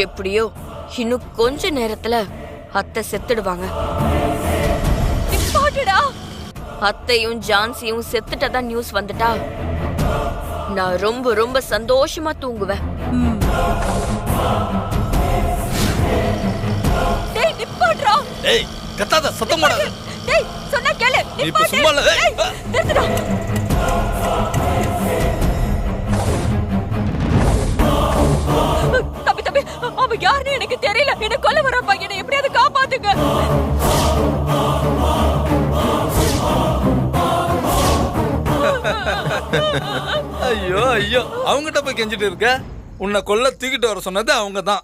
எப்படியோ இன்னும் கொஞ்ச நேரத்துல அத்தை செத்துடுவாங்க. அத்தையும் ஜான்சியும் செத்துட்டதா நியூஸ் வந்துட்டா நான் ரொம்ப ரொம்ப சந்தோஷமா தூங்குவேன். டேய் நிப்பாட்றா. டேய் கத்தாத, சத்தம் போடாத. டேய் சொன்னா கேளு. இப்ப சும்மா இல்ல. நிறுத்துடா. தம்பி தம்பி, அவன் யாருன்னு எனக்கு தெரியல. என்ன கொல்ல வர பையனை எப்படியாவது காப்பாத்துங்க. ஐயோ ஐயோ, அவங்ககிட்ட போய் கெஞ்சிட்டு இருக்க? உன்னை கொல்ல தூக்கிட்டு வர சொன்னது அவங்க தான்.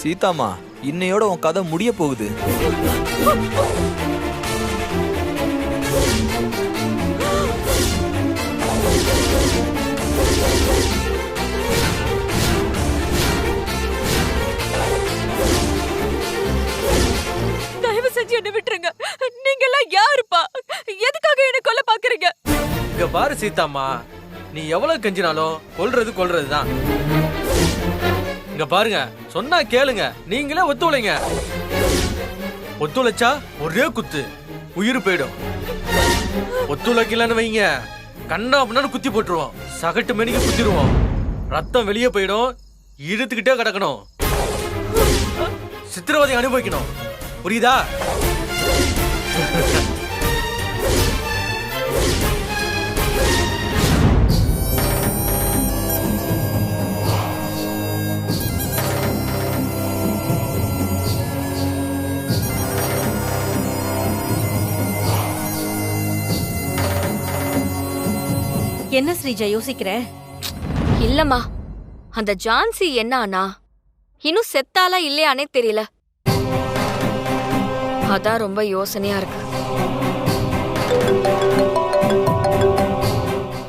சீதாமா, இன்னையோட உன் கதை முடிய போகுது. தயவு செஞ்சு என்ன விட்டுருங்க. நீங்க எல்லாம் யாருப்பா? எதுக்காக என்ன கொல்ல பாக்குறீங்க? இங்க பாரு சீதாம்மா, நீ எவ்வளவு கெஞ்சினாலும் கொல்றதுதான். இங்க பாருங்க, சொன்னா கேளுங்க. நீங்களே ஒத்துழைங்க. ஒத்துழைச்சா ஒரே குத்து உயிர் போயிடும். ஒத்துழைக்கலன்னு வைங்க, கண்ணா அப்படின்னு குத்தி போட்டுருவோம். சகட்டு மணிக்கு குத்திடுவோம். ரத்தம் வெளியே போயிடும். இழுத்துக்கிட்டே கிடக்கணும். சித்திரவதை அனுபவிக்கணும். புரியுதா? என்ன ஸ்ரீஜா யோசிக்கிற? இல்லம்மா, அந்த ஜான்சி என்ன ஆனா இன்னும் செத்தாலா இல்லையானே தெரியல. அதான் ரொம்ப யோசனையா இருக்கு.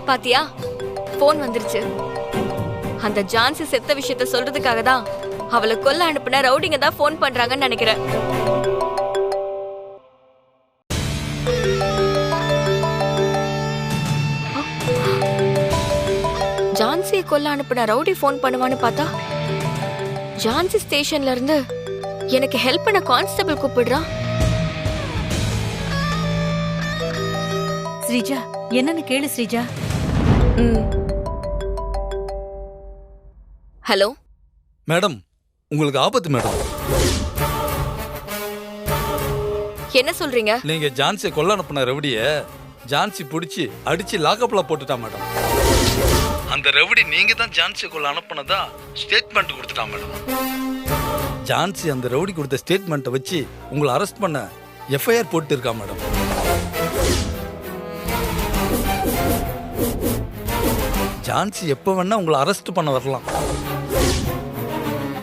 பாத்தியா, போன் வந்துருச்சு. அந்த ஜான்சி செத்த விஷயத்த சொல்றதுக்காக தான் அவளை கொல்ல அனுப்புன ரவுடிங்க தான் போன் பண்றாங்கன்னு நினைக்கிறேன். ஜான்சியை கொல்ல அனுப்புன ரவுடி போன் பண்ணுவான்னு பார்த்தா ஜான்சி ஸ்டேஷன்ல இருந்து எனக்கு ஹெல்ப் பண்ண கான்ஸ்டபிள் கூப்பிடுறான். ஸ்ரீஜா, என்னன்னு கேளு ஸ்ரீஜா. ஹலோ மேடம், உங்களுக்கு ஆபத்து மேடம். என்ன சொல்றீங்க? நீங்க ஜான்சியை கொல்ல அனுப்புன ரவுடிய ஜான்சி பிடிச்சி அடிச்சு லாக்அப்ல போட்டுட்டா மேடம். அந்த ரவுடி நீங்க தான் ஜான்சி கொல்ல அனுப்புனதா ஸ்டேட்மெண்ட் கொடுத்துட்டா மேடம். ஜான்சி அந்த ரவுடி கொடுத்த ஸ்டேட்மெண்ட்டை வச்சு உங்களை அரெஸ்ட் பண்ண எஃப்ஐஆர் போட்டு இருக்கா மேடம். ஜான்சி எப்போ வேணா உங்களை அரெஸ்ட் பண்ண வரலாம்.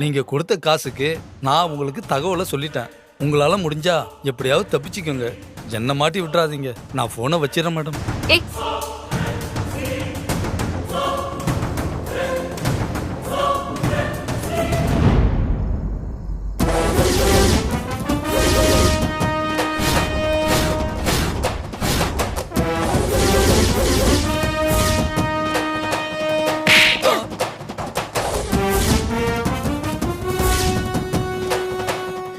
நீங்க கொடுத்த காசுக்கு நான் உங்களுக்கு தகவலை சொல்லிட்டேன். உங்களால முடிஞ்சா எப்படியாவது தப்பிச்சுக்கோங்க. என்ன மாட்டி விட்டுறாதீங்க. நான் போனை வச்சிடறேன் மேடம்.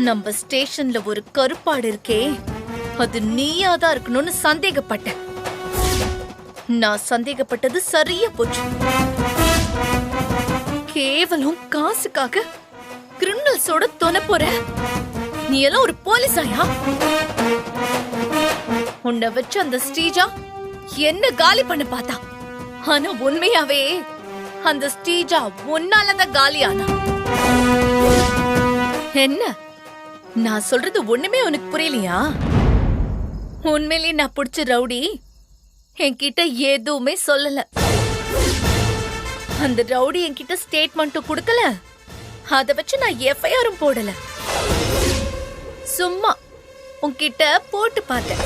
நம்ம ஸ்டேஷன்ல ஒரு கருப்பாடு இருக்கே, அது நீயாதான் இருக்கணும்னு சந்தேகப்பட்டேன். நான் சந்தேகப்பட்டது சரியா போச்சு. கேவலம் காசுக்காக கிரிமினல்ஸோட தொன போற நீ எல்லாம் ஒரு போலீஸாயா? உன்னை வச்சு அந்த ஸ்ரீஜா என்ன காலி பண்ண பார்த்தா, ஆனா உண்மையாவே அந்த ஸ்ரீஜா உன்னாலதான் காலியானா. என்ன நான் சொல்றது ஒண்ணுமே உனக்கு புரியலையா? உண்மையிலே நான் பிடிச்ச ரவுடி என்கிட்ட எதுவுமே சொல்லல. அந்த ரவுடி என்கிட்ட ஸ்டேட்மெண்ட்டும் கொடுக்கல. அத வச்சு நான் எஃப்ஐஆரும் போடல. சும்மா உன்கிட்ட போட்டு பார்த்தேன்.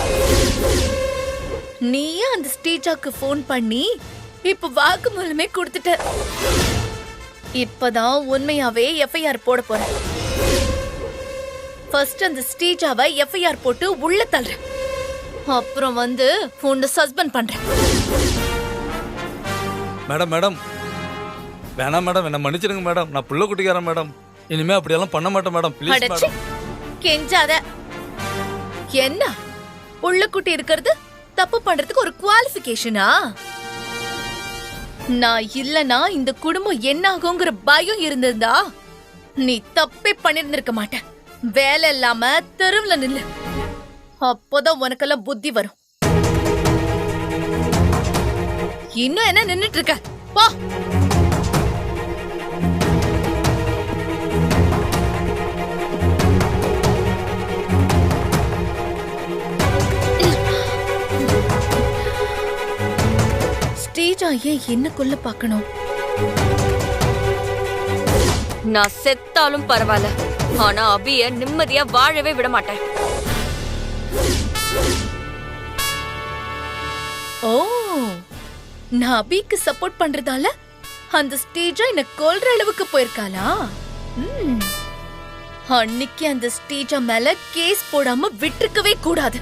நீயே அந்த ஸ்ரீஜாக்கு போன் பண்ணி இப்ப வாக்குமூலமே கொடுத்துட்ட. இப்பதான் உண்மையாவே எஃப்ஐஆர் போட போறேன். ஃபர்ஸ்ட் அந்த ஸ்ரீஜாவை எஃப்ஐஆர் போட்டு உள்ள தள்ளுறேன். அப்புறம் வந்து உன்னை சஸ்பெண்ட் பண்றேன். மேடம் மேடம் வேணாம் மேடம், என்ன மன்னிச்சிடுங்க மேடம். நான் புள்ள குட்டிக்காரன் மேடம். இனிமே அப்படியெல்லாம் பண்ண மாட்டேன் மேடம். ப்ளீஸ் அடச்சி, மேடம். கெஞ்சாத. என்ன உள்ள குட்டி இருக்கிறது தப்பு பண்றதுக்கு ஒரு குவாலிஃபிகேஷனா? நான் இல்லனா இந்த குடும்பம் என்ன ஆகுங்கிற பயம் இருந்திருந்தா நீ தப்பே பண்ணிருந்திருக்க மாட்ட. வேலை இல்லாம தெருவுல நில்லு, அப்போதான் உனக்கெல்லாம் புத்தி வரும். இன்னும் என்ன நின்னுட்டு இருக்க? போ. ஸ்ரீஜா ஏன் என்ன கொல்ல பார்க்கணும்? நான் செத்தாலும் பரவாயில்ல, ஆனா அபிய நிம்மதியா வாழவே விட மாட்டேன். ஓ, நான் அபிக்கு சப்போர்ட் பண்றதால அந்த ஸ்டேஜா என்ன கொல்ற அளவுக்கு போயிருக்காளா? அன்னைக்கு அந்த ஸ்டேஜா மேல கேஸ் போடாம விட்டுருக்கவே கூடாது.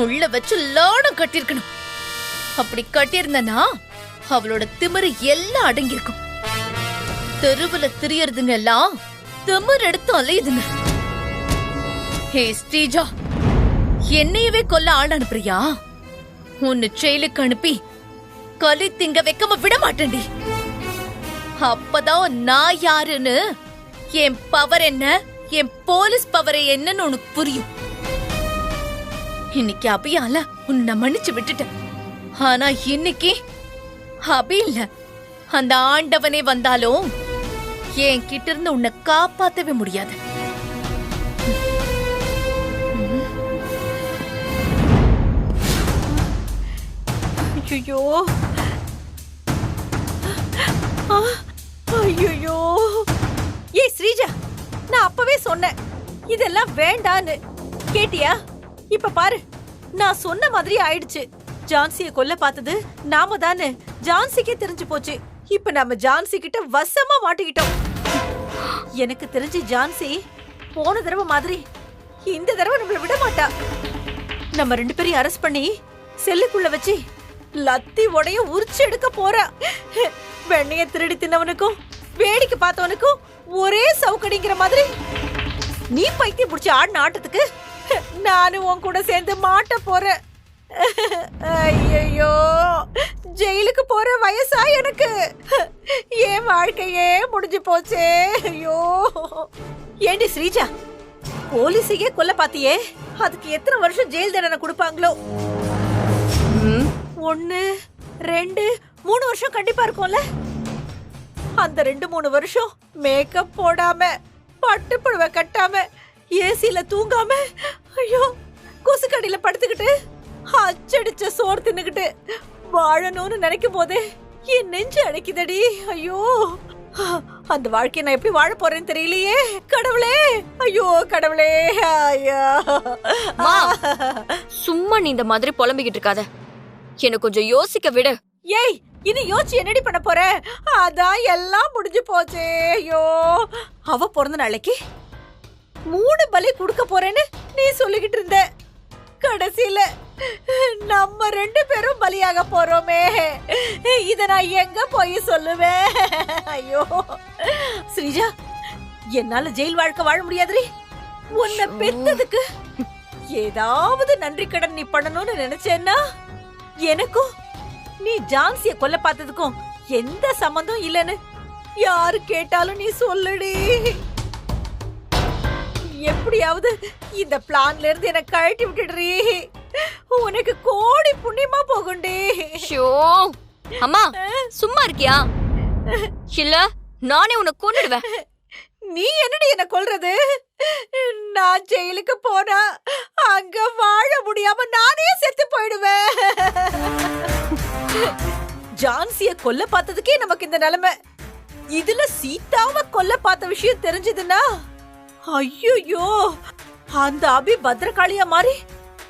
உள்ள வச்சு லாடம் கட்டிருக்கணும். அப்படி கட்டியிருந்தனா அவளோட திமிரு எல்லாம் அடங்கியிருக்கும். தெருவுல திரியறதுங்க எல்லாம் திமிர் எடுத்து அலையுதுங்க. ஹே ஸ்ரீஜா, என்னையவே கொல்ல ஆள் அனுப்புறியா? உன்னை ஜெயிலுக்கு அனுப்பி கலி திங்க வைக்காம விட மாட்டேன்டி. அப்பதான் நான் யாருன்னு, என் பவர் என்ன, என் போலீஸ் பவர் என்னன்னு உனக்கு புரியும். இன்னைக்கு அபியால உன்னை மன்னிச்சு விட்டுட்டேன். ஆனா இன்னைக்கு அபி இல்ல, அந்த ஆண்டவனே வந்தாலும் என் கிட்ட இருந்து உன்னை காப்பாத்தவே முடியாது. ஐயோ ஐயோ, ஏய் ஸ்ரீஜா, நான் அப்பவே சொன்னேன் இதெல்லாம் வேண்டான்னு. கேட்டியா? இப்ப பாரு, நான் சொன்ன மாதிரி ஆயிடுச்சு. ஜான்சிய கொல்ல பார்த்தது நாம தானே. ஜான்சிக்கே தெரிஞ்சு போச்சு. இப்ப நம்ம ஜான்சி கிட்ட வசமா மாட்டிக்கிட்டோம். எனக்கு தெரிஞ்சு ஜான்சி போன தடவை மாதிரி இந்த தடவை நம்மள விட மாட்டா. நம்ம 2 பேரையும் அரெஸ்ட் பண்ணி செல்லுக்குள்ள வச்சு லத்தி உடைய உரிச்சு எடுக்க போறா. வெண்ணைய திருடி தின்னவனுக்கும் வேடிக்கை பார்த்தவனுக்கும் ஒரே சவுக்கடிங்கிற மாதிரி நீ பைத்தியம் பிடிச்சி ஆடின ஆட்டத்துக்கு நானும் உன் கூட சேர்ந்து மாட்ட போறேன். ஐயோ, ஜெயிலுக்கு போற வயசா எனக்கு? என் வாழ்க்கையே முடிஞ்சு போச்சே. ஐயோ, ஏண்டி ஸ்ரீஜா, போலீஸையே கொல்ல பாத்தியே, அதுக்கு எத்தனை வருஷம் ஜெயில் தண்டனை கொடுப்பாங்களோ? 1, 2, 3 வருஷம் கண்டிப்பா இருக்கும்ல. அந்த 2-3 வருஷம் மேக்கப் போடாம, பட்டு புடவை கட்டாம, ஏசில தூங்காம, ஐயோ கொசுக்கடியில படுத்துக்கிட்டு அச்சடிச்ச சோறு தின்னுகிட்டு வாழணும்னு நினைக்கும் போதே என் நெஞ்சு அடைக்குதடி. ஐயோ, அந்த வாழ்க்கையை நான் எப்படி வாழ போறேன்னு தெரியலையே. கடவுளே, ஐயோ கடவுளே. ஐயா, சும்மா நீ இந்த மாதிரி புலம்பிக்கிட்டு இருக்காத, எனக்கு கொஞ்சம் யோசிக்க விடு. ஏய், இனி யோசிச்சு என்னடி பண்ண போற? அதான் எல்லாம் முடிஞ்சு போச்சே. ஐயோ, அவ பிறந்த நாளைக்கு 3 பலி கொடுக்க போறேன்னு நீ சொல்லிக்கிட்டு இருந்த. கடைசியில நம்ம 2 பேரும் பலியாக போறோமே. இத நான் எங்க போய் சொல்லுவேன்? ஐயோ ஸ்ரீஜா, என்னால ஜெயில் வாழ்க்கை வாழ முடியாதுரி. உன்னை பெத்ததுக்கு ஏதாவது நன்றி கடன் நீ பண்ணணும்னு நினைச்சேன்னா, எனக்கும் நீ ஜான்சிய கொல்ல பார்த்ததுக்கும் எந்த சம்பந்தம் இல்லைன்னு யாரு கேட்டாலும் நீ சொல்லுடி. எப்படியாவது இந்த பிளான்ல இருந்து என்ன கழட்டி விட்டுடுறீ. உனக்கு கோடி புண்ணியமா போகுண்டி. ஷோ அம்மா, சும்மா இருக்கியா? இல்ல நானே உன்னை கொன்னுடுவேன். நீ என்னடி என்ன கொல்றது? நான் ஜெயிலுக்கு போனா அங்க வாழ முடியாம நானே செத்து போயிடுவேன். ஜான்சிய கொல்ல பார்த்ததுக்கே நமக்கு இந்த நிலைமை. இதுல சீதாவை கொல்ல பார்த்த விஷயம் தெரிஞ்சதுன்னா, ஐயோ, அந்த அபி பத்ரகாளியா மாறி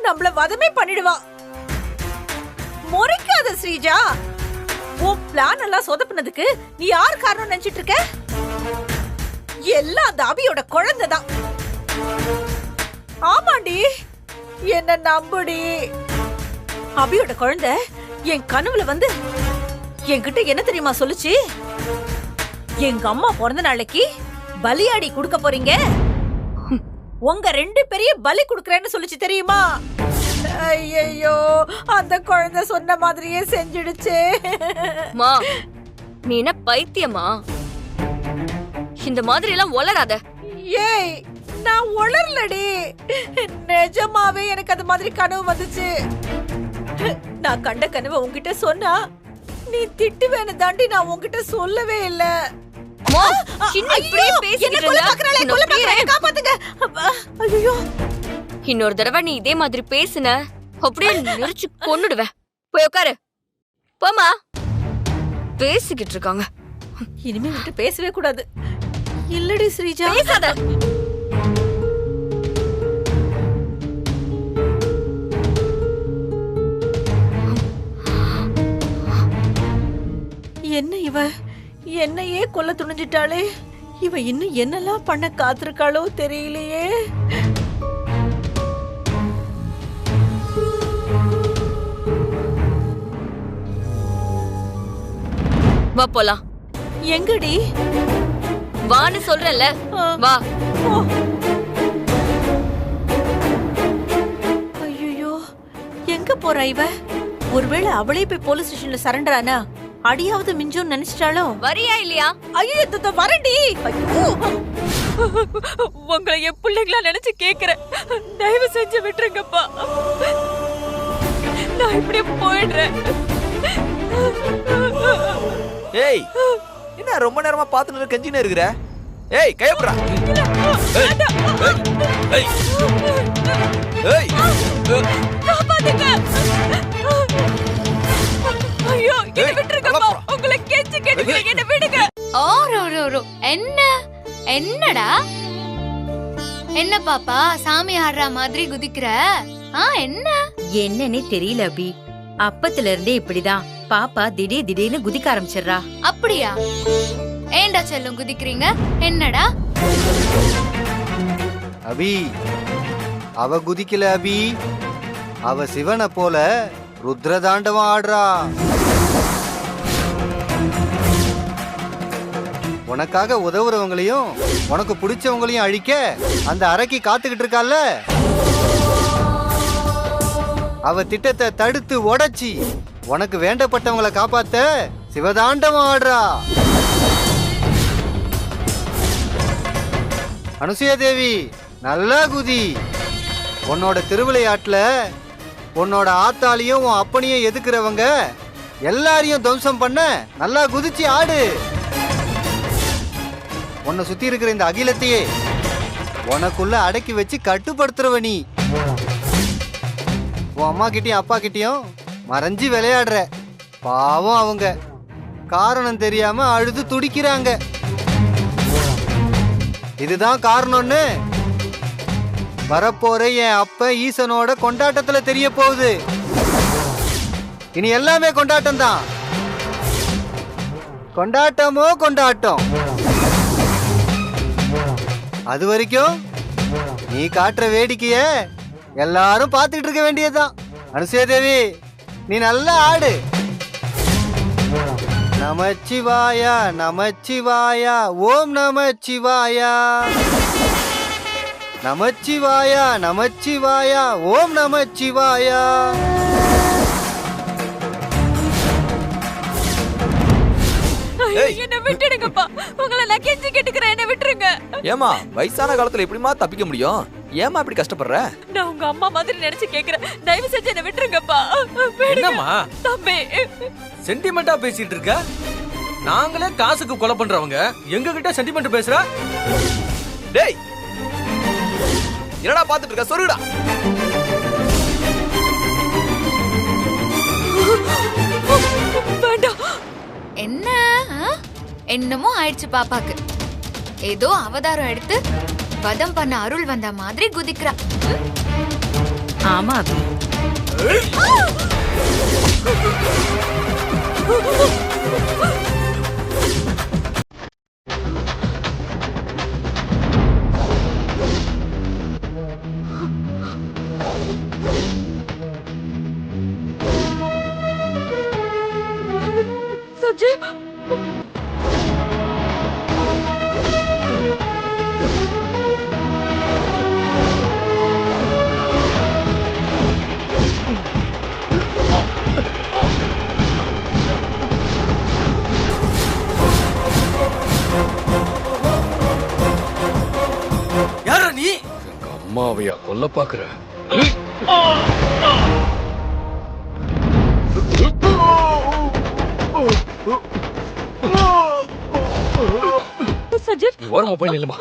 நம்மள வதமே பண்ணிடுவா. முறைக்காத ஸ்ரீஜா. உன் பிளான் எல்லாம் சொதப்பினதுக்கு நீ யார் காரணம் நினைச்சிட்டு இருக்க? எல்லாம் அந்த அபியோட குழந்தைதான். ஆமாண்டி, என்ன நம்புடி. அபியோட குழந்தை என் கனவுல வந்து என்கிட்ட என்ன தெரியுமா சொல்லுச்சு? எங்க அம்மா பிறந்த நாளைக்கு பலியாடி கொடுக்க போறீங்க, உங்க 2 பேரையும் பலி கொடுக்கறேன்னு சொல்லுச்சு தெரியுமா? ஐயோ, அந்த குழந்தை சொன்ன மாதிரியே செஞ்சிடுச்சு. மா, நீ என்ன பைத்தியமா? இந்த மாதிரி எல்லாம் உளராத. ஏய், நான் உளரலடி, நிஜமாவே எனக்கு அது மாதிரி கனவு வந்துச்சு. நான் கண்ட கனவை உன்கிட்ட சொன்னா நீ திட்டுவேன்னு தாண்டி நான் உன்கிட்ட சொல்லவே இல்ல. மா, சின்ன இப்படியே பேசிக்கிட்டு இருந்தா காப்பாத்துங்க. ஐயோ, இன்னொரு தடவை நீ இதே மாதிரி பேசுன அப்படியே நெரிச்சு கொன்னுடுவேன். போய் உட்காரு. போமா. பேசிக்கிட்டு இருக்காங்க. இனிமே விட்டு பேசவே கூடாது. இல்லடி ஸ்ரீஜா, பேசாத. என்ன இவ என்னையே கொல்ல துணிஞ்சிட்டாளே. இவ இன்னும் என்னெல்லாம் பண்ண காத்திருக்காளோ தெரியலையே. வா போலாம். எங்கடி? வான்னு சொல்றேன்ல, வா. ஐயோ, எங்க போறா இவ? ஒருவேளை அவளே போய் போலீஸ் ஸ்டேஷன்ல சரண்டர் ஆனா அடியாவது மிஞ்சும் நினைச்சிட்டாளோ? வரியா இல்லையா? ஐயோ, வரண்டி. உங்களை என் பிள்ளைங்களா நினைச்சு கேக்குறேன். தயவு செஞ்சு விட்டுருங்கப்பா. நான் இப்படியே போயிடுறேன். ஏய், என்ன ரொம்ப நேரமா பாத்துட்டு கெஞ்சினே இருக்கிற? ஏய், கையப்புறா. ஏய், ஏய், காப்பாத்துங்க. ஐயோ, என்ன விட்டுருங்கப்பா. உங்களை கெஞ்சி கேட்டுக்கிறேன், என்ன விடுங்க. என்னடா என்ன பாப்பா சாமி ஆடுற மாதிரி குதிக்கிற? என்ன என்னன்னே தெரியல அபி. அப்பத்துல இருந்தே இப்படிதான். பாப்பா திடீர்னு குதிக்க ஆரம்பிச்சிடுறா. அப்படியா? ஏண்டா செல்லும் குதிக்கிறீங்க? என்னடா? அபி, அவ குதிக்கல அபி, அவ சிவனை போல ருத்ரதாண்டவம் ஆடுறா. உனக்காக உதவுறவங்களையும் உனக்கு பிடிச்சவங்களையும் அழிக்க அந்த அறைக்கு காத்துக்கிட்டு இருக்கால. அவ திட்டத்தை தடுத்து உடைச்சி உனக்கு வேண்டப்பட்டவங்களை காப்பாத்த சிவதாண்டவம் ஆடுறா. அனுசூயா தேவி, நல்லா குதி. உன்னோட திருவிளையாட்டுல உன்னோட ஆத்தாலையும் உன் அப்பனையும் எதுக்குறவங்க எல்லாரையும் துவம்சம் பண்ண நல்லா குதிச்சு ஆடு. உன்னை சுத்தி இருக்கிற இந்த அகிலத்தையே உனக்குள்ள அடக்கி வச்சு கட்டுப்படுத்துறவ நீ. உன் அம்மா கிட்டயும் அப்பா கிட்டயும் மறைஞ்சு விளையாடுற. பாவம் அவங்க காரணம் தெரியாம அழுது துடிக்கிறாங்க. இதுதான் காரணம்னு வரப்போற என் அப்ப ஈசனோட கொண்டாட்டத்துல தெரிய போகுது. இனி எல்லாமே கொண்டாட்டம் தான். கொண்டாட்டமோ கொண்டாட்டம். அது வரைக்கும் நீ காட்டுற வேடிக்கைய எல்லாரும் பார்த்துட்டு இருக்க வேண்டியதுதான். அனுசூயா தேவி, நீ நல்லா ஆடு. நமச்சிவாயா நமச்சிவாயா ஓம் நமச்சிவாயா, நமச்சிவாயா நமச்சிவாயா ஓம் நமச்சிவாயா. என்ன விட்டுடுங்கப்பா. உங்களை நான் கெஞ்சி கேட்டுக்கிறேன், என்ன விட்டுருங்க. ஏமா வயசான காலத்துல எப்படிமா தப்பிக்க முடியும்? ஏமா இப்படி கஷ்டப்படுற? நான் உங்க அம்மா மாதிரி நினைச்சு கேக்குறேன். தயவு செஞ்சு என்ன விட்டுருங்கப்பா. என்னம்மா தம்பி, சென்டிமெண்டா பேசிட்டு இருக்க? நாங்களே காசுக்கு கொலை பண்றவங்க எங்க கிட்ட சென்டிமெண்ட் பேசுற? டேய், என்னடா பாத்துட்டு இருக்க? சொல்லுடா. வேண்டாம். என்ன என்னமோ ஆயிடுச்சு பாப்பாக்கு. ஏதோ அவதாரம் எடுத்து வதம் பண்ண அருள் வந்த மாதிரி குதிக்கிறா. ஆமா அபி. அம்மாவையா கொல்ல பாக்குற? சஞ்சீவ் ஓரமா போய் நில்லுமா.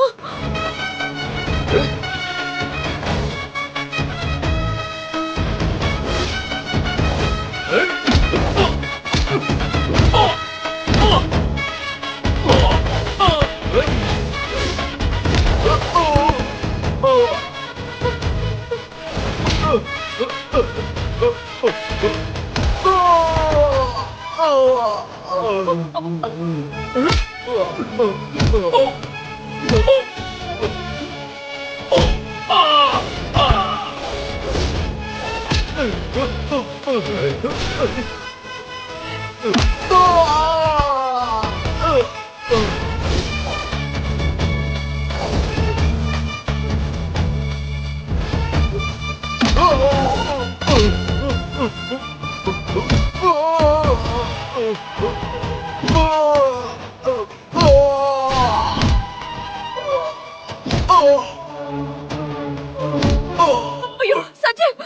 ஐயோ சஞ்சீவ்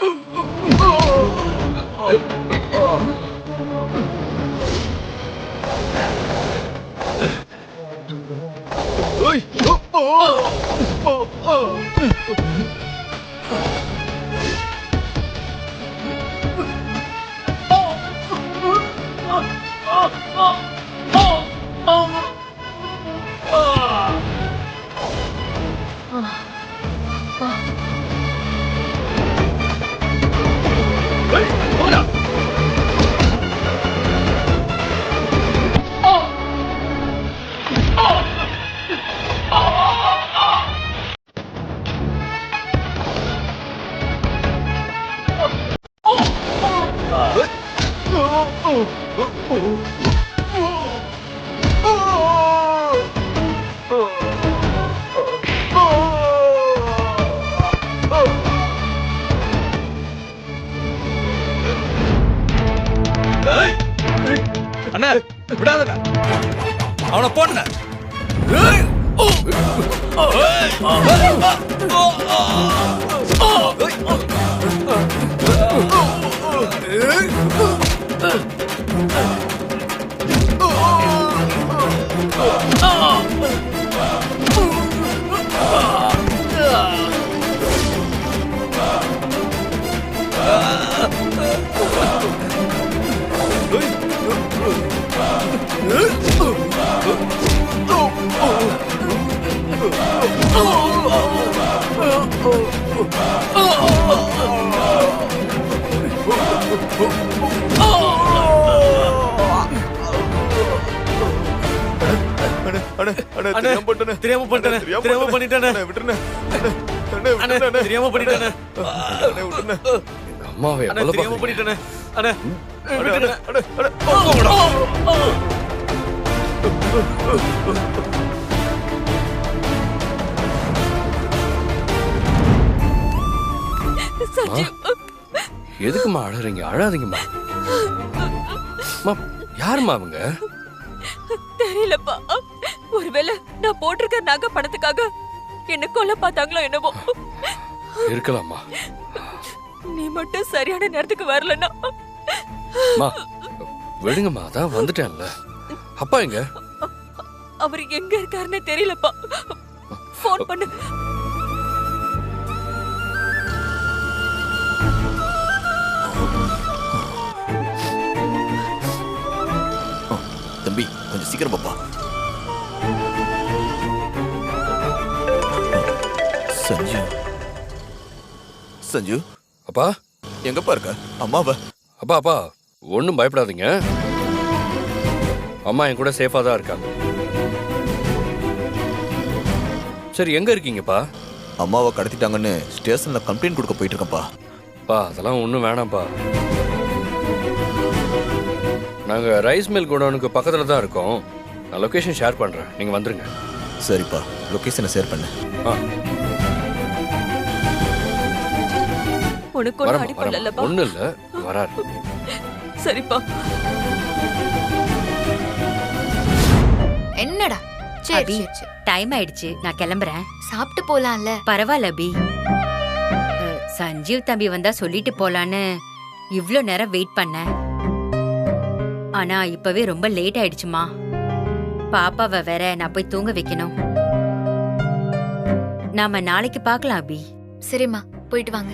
அண்ணா விடாத, அவனை போன. தெரியாம பண்ணிட்டேன். அம்மாவையா கொல்ல பாக்குறீங்க? எதுக்குமா அழறீங்க? அழாதீங்கம்மா. யாருமா அவங்க? தெரியலப்பா, ஒருவேளை நான் போட்டிருக்க நகை பணத்துக்காக என்ன கொல்ல பார்த்தாங்களோ என்னவோ. இருக்கலாமா. நீ மட்டும் சரியான நேரத்துக்கு வரலன்னா விடுங்கம்மா, அதான் வந்துட்டேன்ல. அப்பா எங்க? அவர் எங்க இருக்காருன்னு தெரியலப்பா. போன் பண்ணு. தம்பி கொஞ்சம் சீக்கிரம் பாப்பா. சஞ்சு, சஞ்சு அப்பா எங்கப்பா இருக்க? அம்மாவா? அப்பா அப்பா ஒன்றும் பயப்படாதீங்க. அம்மா என் கூட சேஃபா தான் இருக்காங்க. சரி, எங்க இருக்கீங்கப்பா? அம்மாவை கடத்திட்டாங்கன்னு ஸ்டேஷன்ல கம்ப்ளைண்ட் கொடுக்க போயிட்டு இருக்கேன்ப்பா. பா அதெல்லாம் ஒன்றும் வேணாம்ப்பா. நாங்கள் ரைஸ் மில் கோடவுனுக்கு பக்கத்தில் தான் இருக்கோம். நான் லொக்கேஷன் ஷேர் பண்ணுறேன், நீங்கள் வந்துருங்க. சரிப்பா, லொக்கேஷனை ஷேர் பண்ணு. ஒன்றும் இல்லை, வராரு. சரிப்பா. என்னடா? சரி டைம் ஆயிடுச்சு, நான் கிளம்புறேன். சாப்பிட்டு போலாம்ல. பரவாயில்ல அபி. சஞ்சீவ் தம்பி வந்தா சொல்லிட்டு போலான்னு இவ்ளோ நேரம் வெயிட் பண்ணேன். ஆனா இப்பவே ரொம்ப லேட் ஆயிடுச்சுமா. பாப்பாவை வேற நான் போய் தூங்க வைக்கணும். நாம நாளைக்கு பார்க்கலாம் அபி. சரிம்மா, போயிட்டு வாங்க.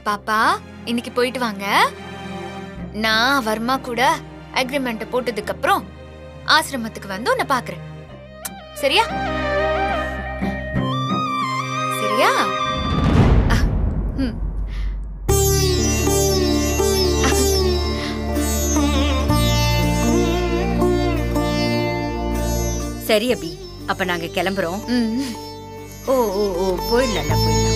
பாப்பா, இன்னைக்கு போயிட்டு வாங்க. நான் வர்மா கூட அக்ரிமெண்ட் போட்டதுக்கு அப்புறம் ஆசிரமத்துக்கு வந்து உன்னை பாக்குறேன். சரியா? சரியா? சரி அபி, அப்ப நாங்க கிளம்புறோம். ஓ ஓ ஓ போயிடலாம் போயிடலாம்.